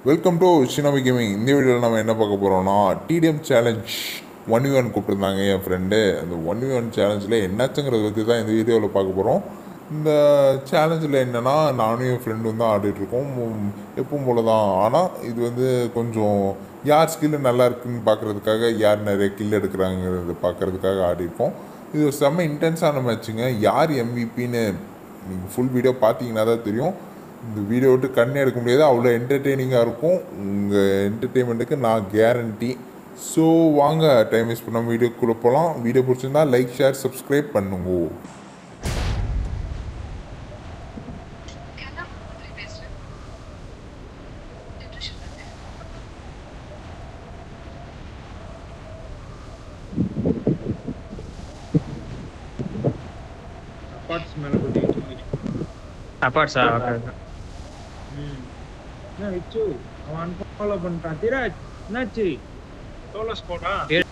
Welcome to சினவி gaming. இந்த வீடியோவில் நம்ம என்ன பார்க்க போகிறோம்னா டிடிஎம் சேலஞ்ச் 1v1 கூப்பிட்டுருந்தாங்க என் ஃப்ரெண்டு. அந்த 1v1 சேலஞ்சில் என்னாச்சுங்கிறத பற்றி தான் இந்த வீடியோவில் பார்க்க போகிறோம். இந்த சேலஞ்சில் என்னென்னா நானும் என் ஃப்ரெண்டும் தான் ஆடிட்டுருக்கோம் எப்பவும் போல தான். ஆனால் இது வந்து கொஞ்சம் யார் ஸ்கில்லு நல்லா இருக்குன்னு பார்க்குறதுக்காக, யார் நிறைய கில் எடுக்கிறாங்கிறத பார்க்குறதுக்காக ஆடிருக்கோம். இது ஒரு செம்ம இன்டென்ஸான மேட்சுங்க. யார் எம்விபின்னு நீங்கள் ஃபுல் வீடியோ பார்த்தீங்கன்னா தான் தெரியும். இந்த வீடியோ விட்டு கண்ணே எடுக்க முடியாது, அவ்வளோ என்டர்டெய்னிங்காக இருக்கும். உங்கள் என்டர்டெயின்மெண்ட்டுக்கு நான் கேரண்டி. ஸோ வாங்க டைம் வேஸ்ட் பண்ண வீடியோக்குள்ளே போகலாம். வீடியோ பிடிச்சிருந்தா லைக், ஷேர், சப்ஸ்கிரைப் பண்ணுங்க. அப்பார்ட்ஸா? என்ன விச்சு அவன் அன்ஃபாலோ பண்ணிட்டான். திராஜ் என்னாச்சு? சோலோ ஸ்குவாடா? ஏன்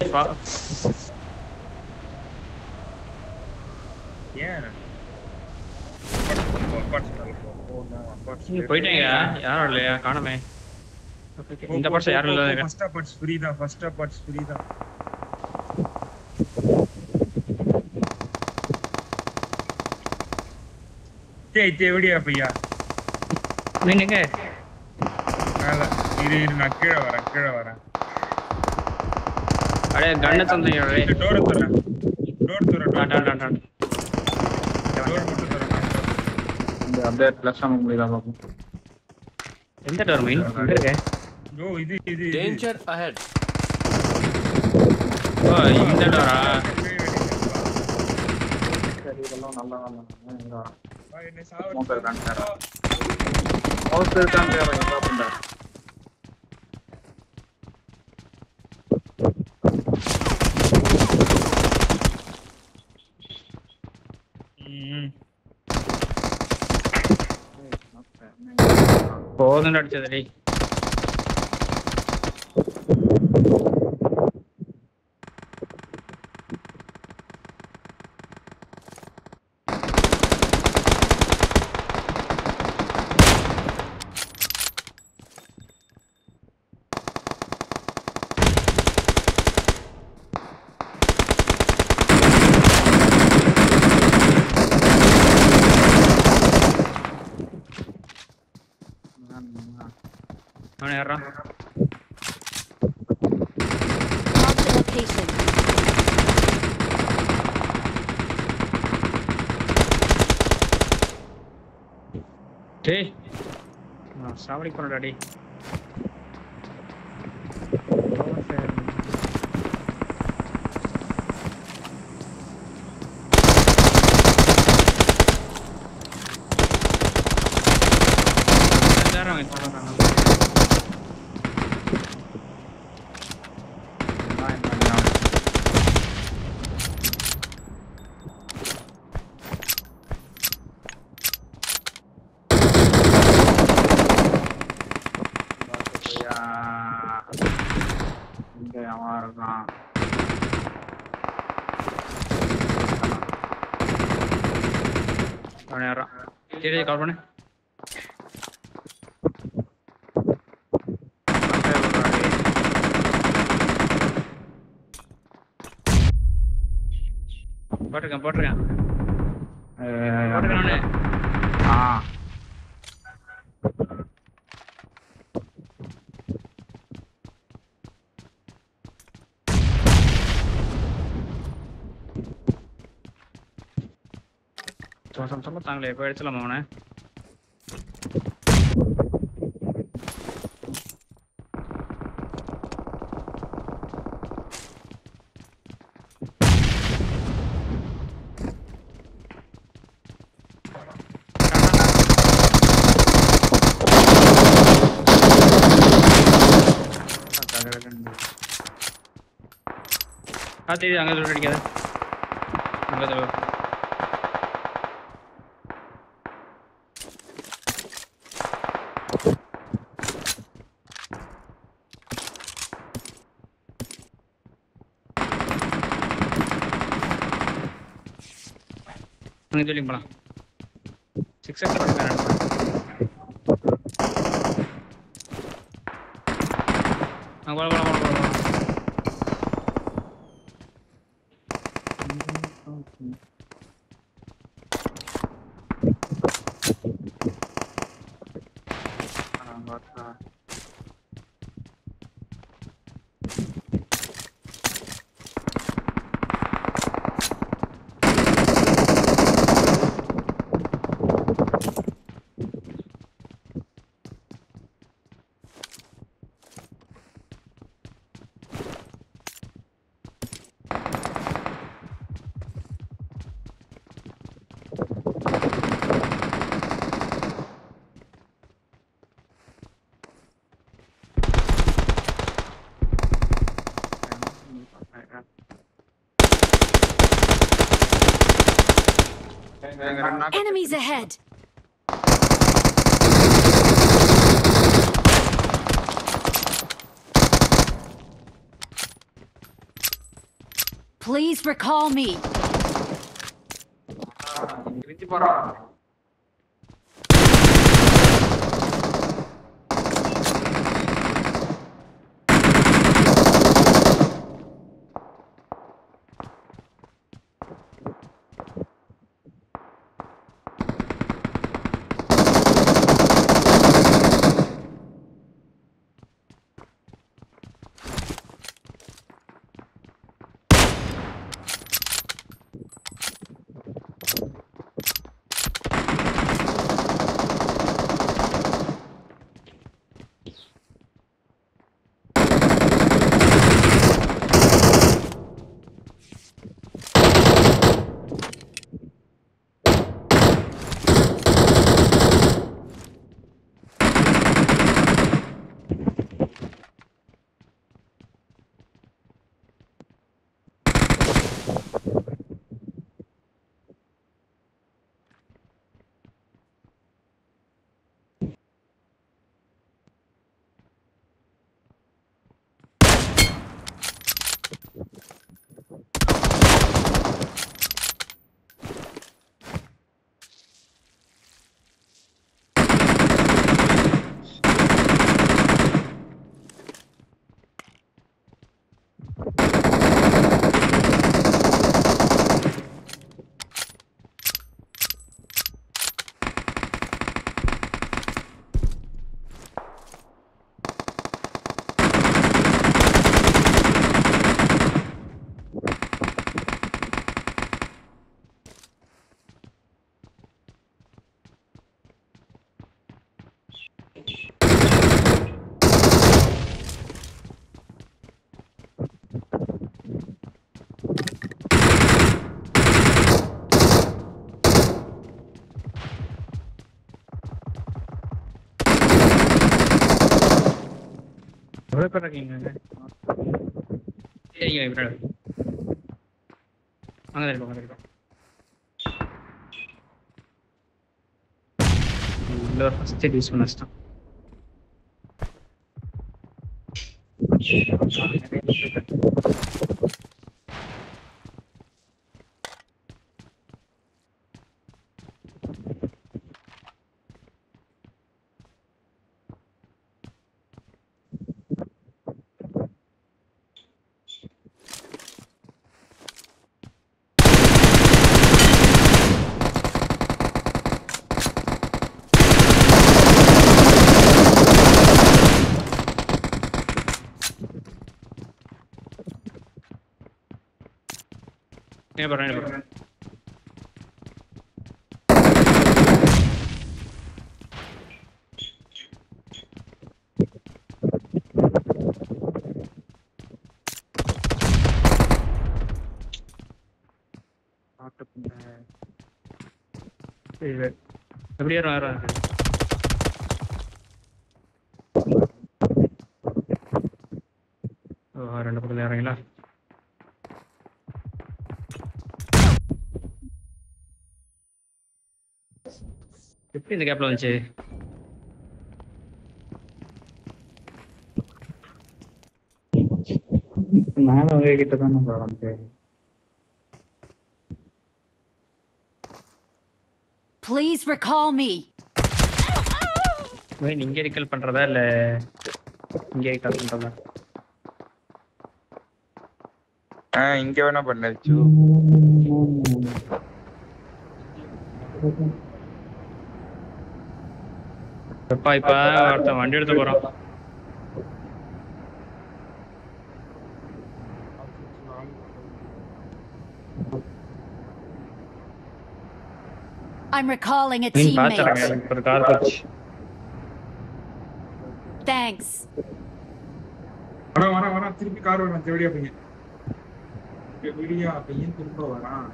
போயிட்டீங்க? யாரும் இல்லையா? காணமே. இந்த அப்பார்ட்ஸ் யாரும் இல்ல. ஃபர்ஸ்ட் அப்பார்ட்ஸ் ஃப்ரீ தான். ஃபர்ஸ்ட் அப்பார்ட்ஸ் ஃப்ரீ தான். டேய் எவடியா பையா? நீங்க மேல இரு நான் கீழே வரேன். அடே கண்ணு தந்தீங்க. டோர் தரேன். டான் டான் டான். டோர் மட்டும் தரேன். இந்த அப்டேட் ப்ளஸ் ஆக முடியல பாப்போம். எந்த டோர் மீன் இருக்கு? ஓ இது டேஞ்சர் அஹெட். ஓ இந்த டோரா? சரி இதெல்லாம் நல்லா இங்க என்ன சாவ மோக்கர் கான்டர். மோக்கர் கான்டர் என்ன பண்றா? போதும் அடிச்சதுடி. அவன் யாரா? டேய் நான் சாவடி போறடா டேய். சரி கால் பண்ணு. போட்டிருக்கேன் சொல்ல தாங்களே. இப்போ எடுத்துலாமா அவனை? தெரியுது. அங்கே சொல்ல அடிக்காது. அங்கே சொல்ல சொல்லி போலாம். 6x போலாம். Enemies ahead! Please recall me. எவ்வளோ பேர் இருக்கீங்க? சரிங்க இப்படி வாங்க இருக்கோம். இல்லை ஃபஸ்ட் எய்ட் யூஸ் பண்ண வச்சிட்டான். என்ன பண்ணுறேன் எப்படி வரும் ரெண்டு பக்கத்தில் இறங்களா? எப்படி இந்த கேப்ல வந்துச்சு? மேல அவங்க கிட்ட தான் நம்ம வந்து Please recall me. இங்க ரிகல் பண்றதா இல்ல இங்க ரிகல் பண்றதா? இங்க வேணா பண்ணாச்சு. இப்ப ஒருத்தன் வண்டி எடுத்து போறான். I'm recalling a நீ பாத்துறங்க teammate. ஒரு கார் போச்சு. Thanks. வரா திருப்பி கார் வரான் தேடியா பையன். விடியா பையன் திரும்ப வரான்.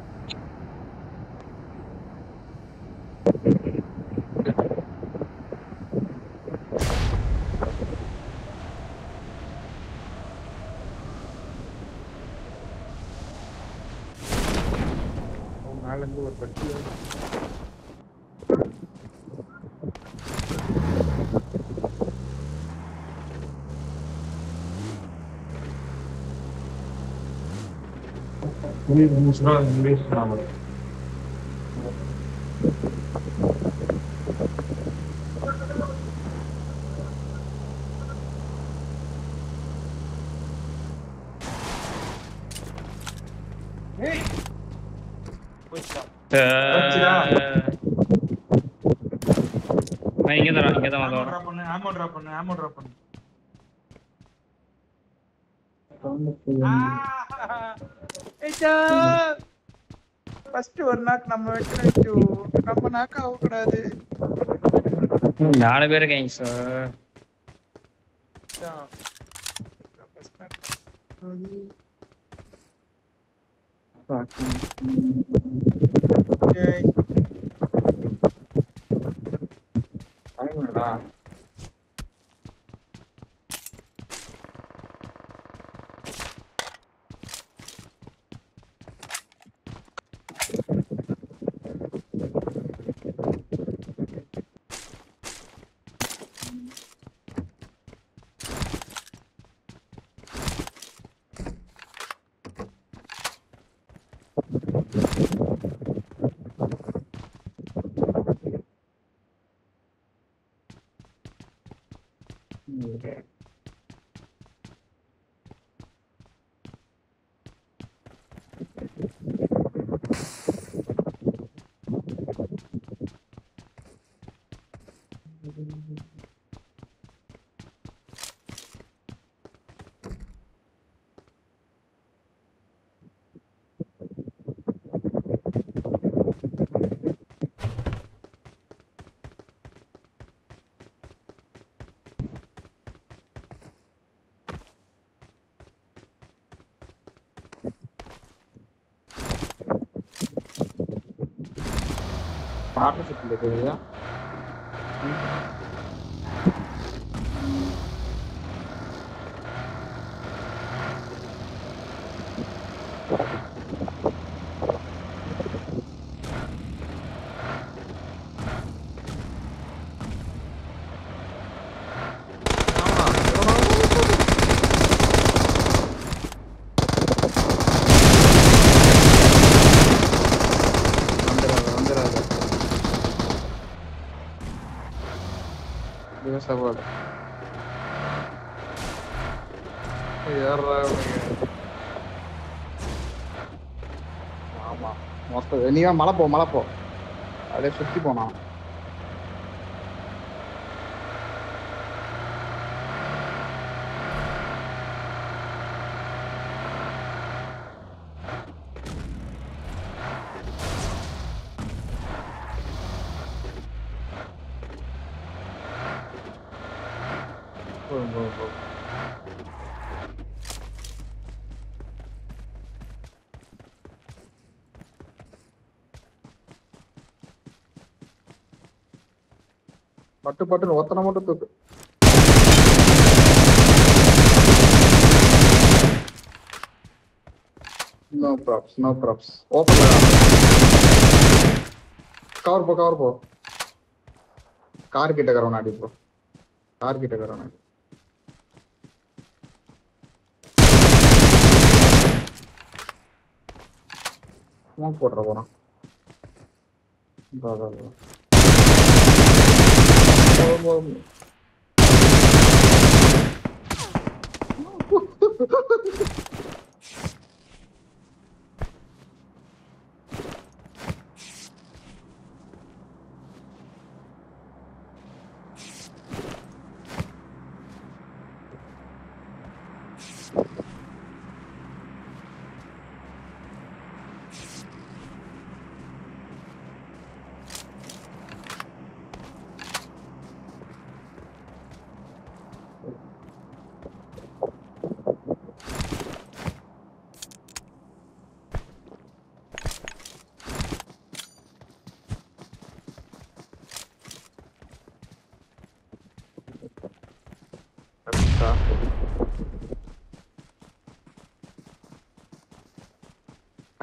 மேல இருந்து ஒரு பட்டி இங்கிலீஷ் நாவல். இங்க தான் ஆமோ டிராப் பண்ணு. ஃபர்ஸ்ட் ஒரு நாக் நம்ம வெட்டணும். நம்ம நாக் ஆக கூடாது. 4 பேர் இருக்கீங்க சார். பார்ட்னர்ஷிப் இல்லையா? சவால் ஆமா மொத்த நீ மலை போ அப்படியே சுத்தி போனான். பட்டு ஒத்தனை மட்டும் தூக்கு. நோ ப்ராப்ஸ் ஓப்பன் கவர் போ கார் கிட்ட கரவனா அடி ப்ரோ. கார் கிட்ட கரவனா ஸ்மோக் போடுற போறான்.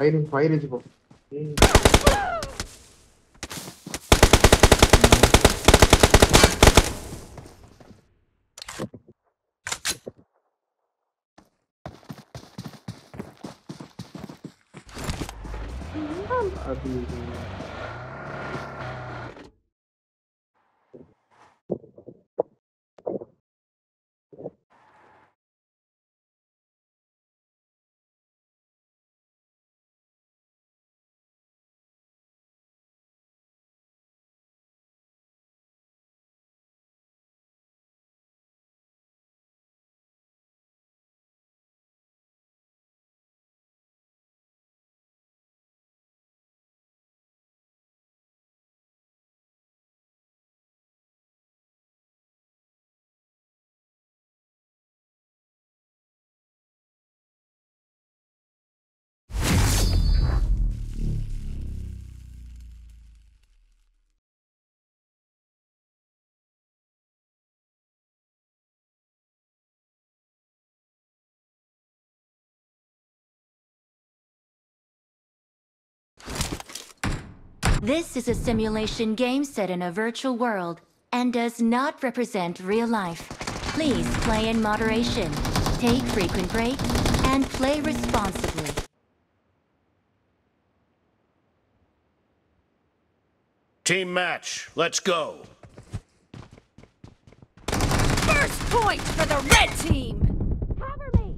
Fire is go. This is a simulation game set in a virtual world and does not represent real life. Please play in moderation, take frequent breaks, and play responsibly. Team match, let's go. First point for the red team! Cover me!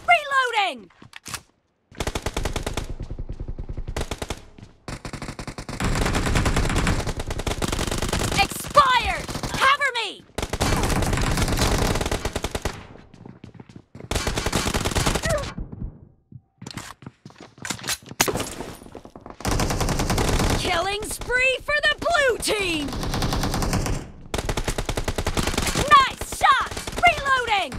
Reloading! Expired! Cover me! Killing spree for the blue team! Nice shot! Reloading!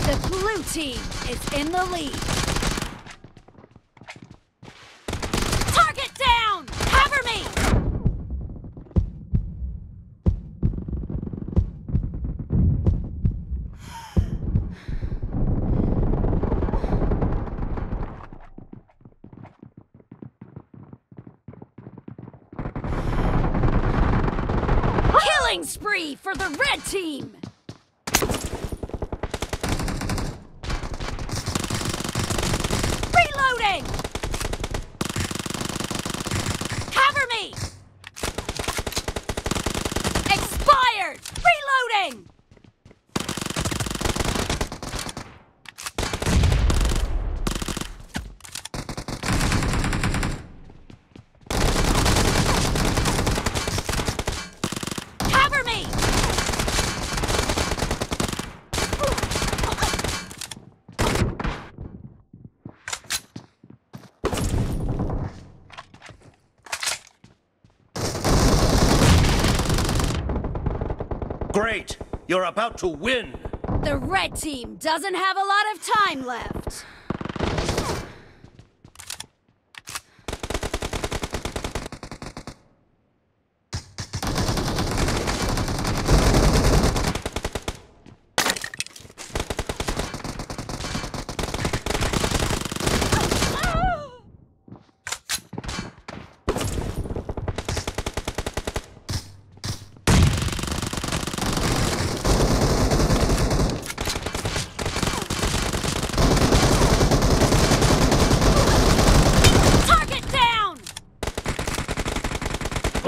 The blue team is in the lead. Target down! Cover me! Killing spree for the red team! Reloading! Cover me! Expired! Reloading! Cover me! Great, you're about to win. The red team doesn't have a lot of time left.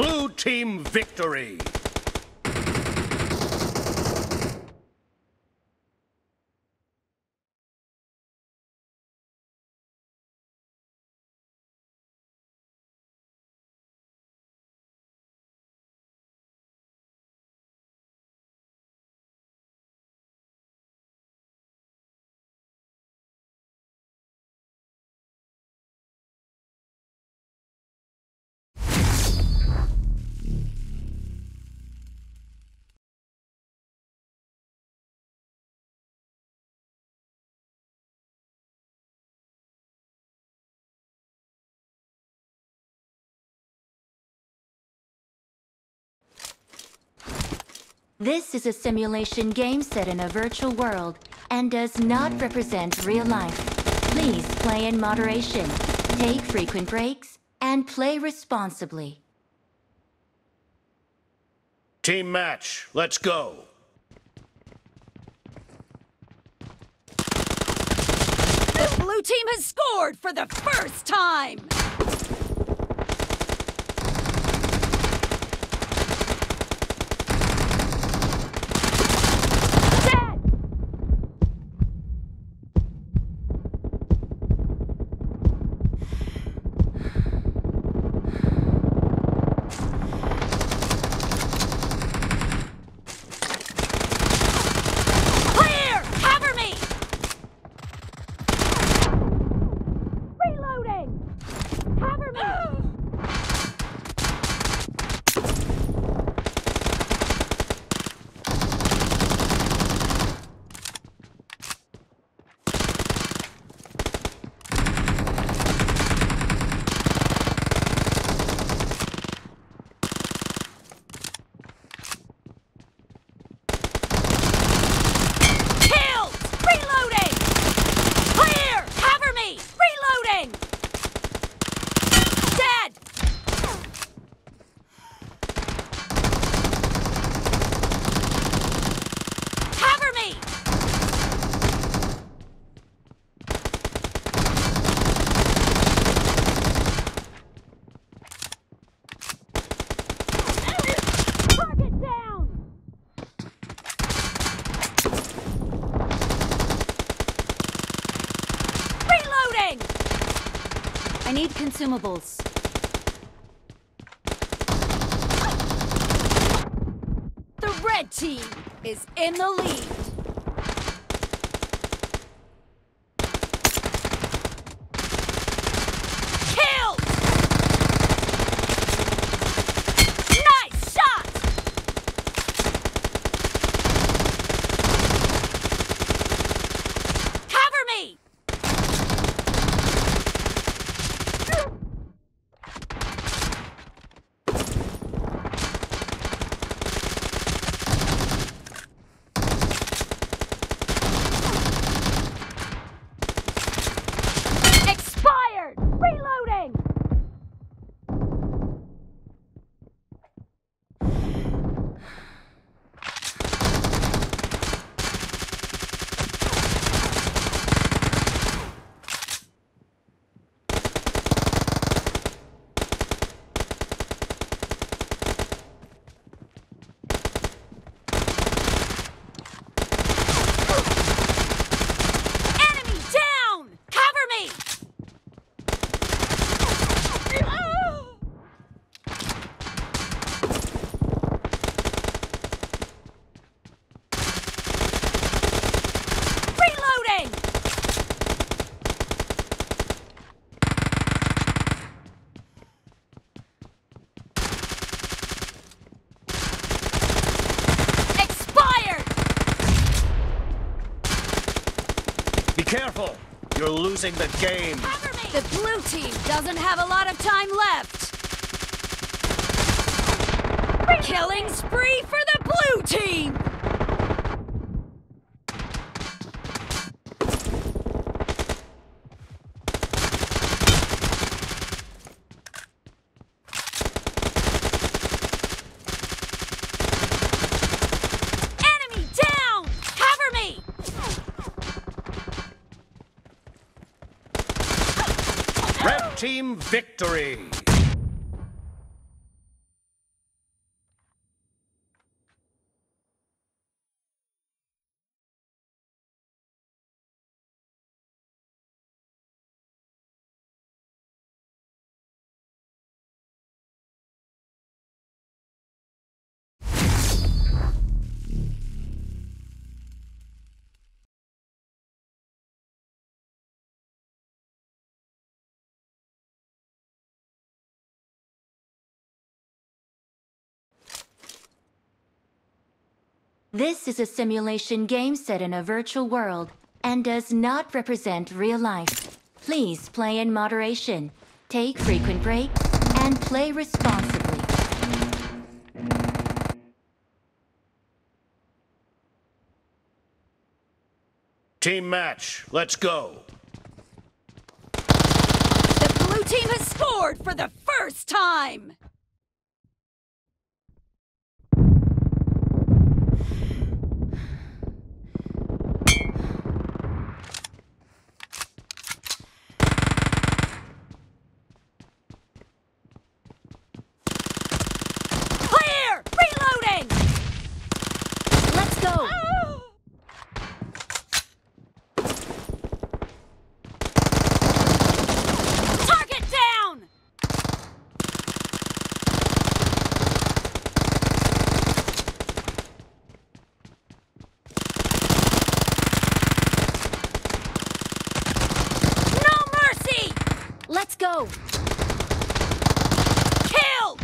Blue team victory. This is a simulation game set in a virtual world and does not represent real life. Please play in moderation, take frequent breaks, and play responsibly. Team match, let's go. The blue team has scored for the first time! I need consumables. The red team is in the lead. Killed! Nice shot! Cover me! Reloading! Enemy down! Cover me! Reloading! Expired! Be careful. You're losing the game. The blue team doesn't have a lot of time left. Killing spree for the blue team! Enemy down! Cover me! Red team victory. This is a simulation game set in a virtual world and does not represent real life. Please play in moderation, take frequent breaks, and play responsibly. Team match, let's go. The blue team has scored for the first time! Clear! Reloading! Let's go! Target down! No mercy! Let's go! Killed!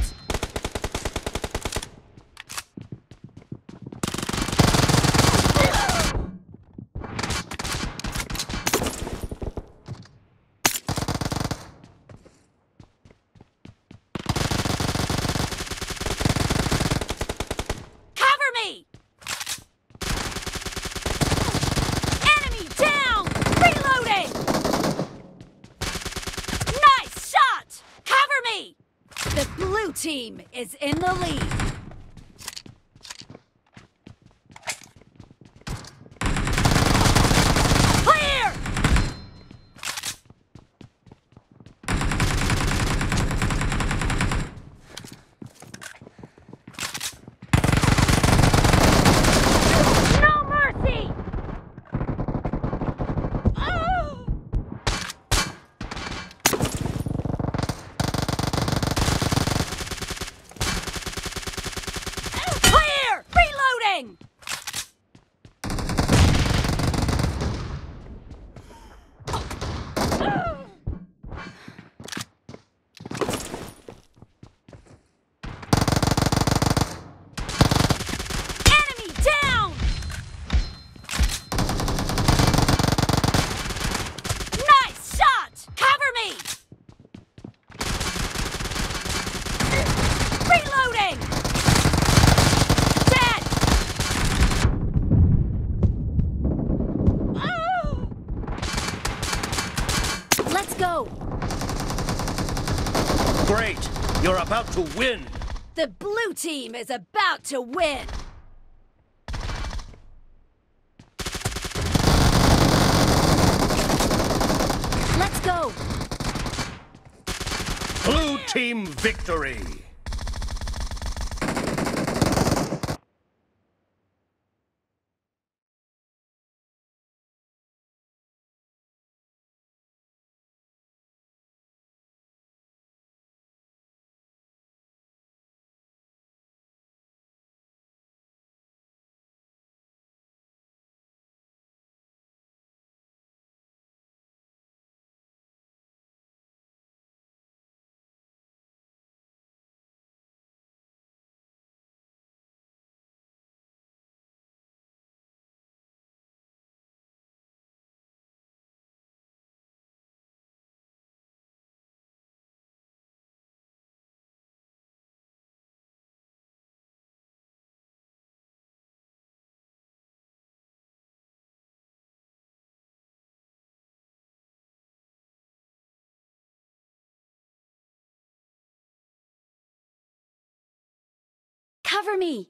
Cover me! Enemy down! Reloading! Nice shot! Cover me! The blue team is in the lead. Clear! No mercy! Oh! Clear! Reloading! Enemy down! Nice shot! Cover me! Reloading! Dead! Oh! Let's go! Great, you're about to win. The blue team is about to win! Let's go! Blue team victory. Cover me!